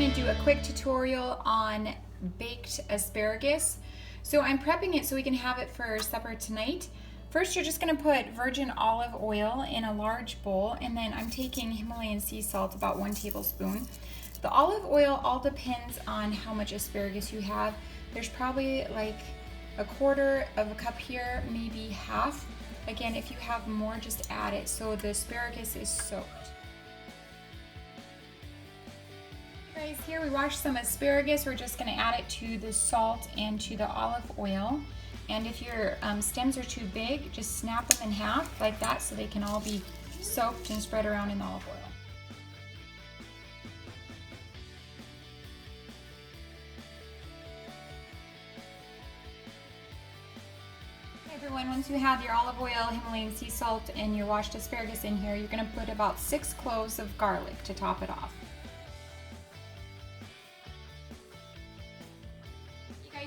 going to do a quick tutorial on baked asparagus. So I'm prepping it so we can have it for supper tonight. First, you're just going to put virgin olive oil in a large bowl, and then I'm taking Himalayan sea salt, about 1 tablespoon. The olive oil all depends on how much asparagus you have. There's probably like 1/4 of a cup here, maybe half. Again, if you have more, just add it so the asparagus is soaked. Guys, here we washed some asparagus. We're just going to add it to the salt and to the olive oil. And if your stems are too big, just snap them in half like that so they can all be soaked and spread around in the olive oil. Hey everyone, once you have your olive oil, Himalayan sea salt, and your washed asparagus in here, you're going to put about 6 cloves of garlic to top it off.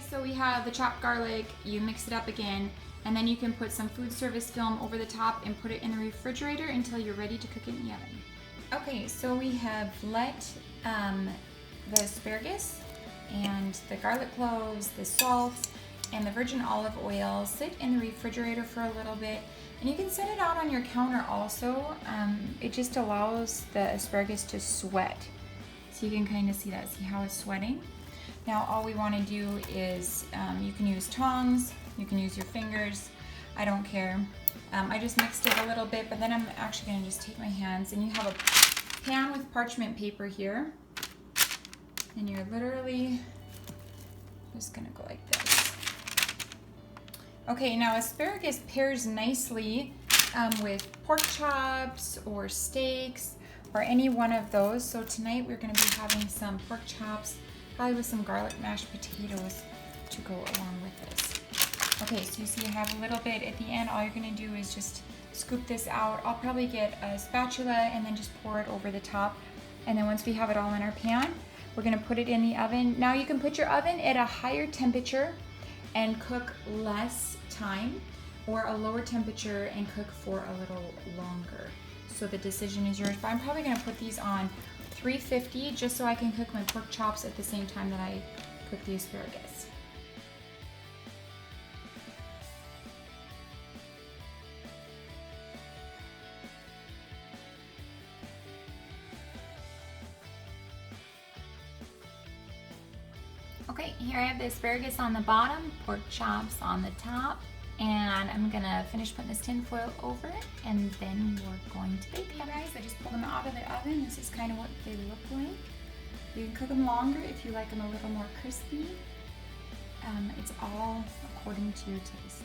So we have the chopped garlic, you mix it up again, and then you can put some food service film over the top and put it in the refrigerator until you're ready to cook it in the oven. Okay, so we have let the asparagus and the garlic cloves, the salt, and the virgin olive oil sit in the refrigerator for a little bit. And you can set it out on your counter also. It just allows the asparagus to sweat. So you can kind of see that, see how it's sweating? Now all we want to do is, you can use tongs, you can use your fingers, I don't care. I just mixed it a little bit, but then I'm actually going to just take my hands, and you have a pan with parchment paper here, and you're literally just going to go like this. Okay, now asparagus pairs nicely with pork chops or steaks or any one of those. So tonight we're going to be having some pork chops, probably with some garlic mashed potatoes to go along with this. Okay, so you see I have a little bit at the end. All you're gonna do is just scoop this out. I'll probably get a spatula and then just pour it over the top. And then once we have it all in our pan, we're gonna put it in the oven. Now you can put your oven at a higher temperature and cook less time, or a lower temperature and cook for a little longer. So the decision is yours, but I'm probably gonna put these on 350 just so I can cook my pork chops at the same time that I cook the asparagus. Okay, here I have the asparagus on the bottom, pork chops on the top, and I'm gonna finish putting this tin foil over it, and then we're going to bake them. Guys, I just pulled them out of the oven. This is kind of what they look like. You can cook them longer if you like them a little more crispy. It's all according to your taste.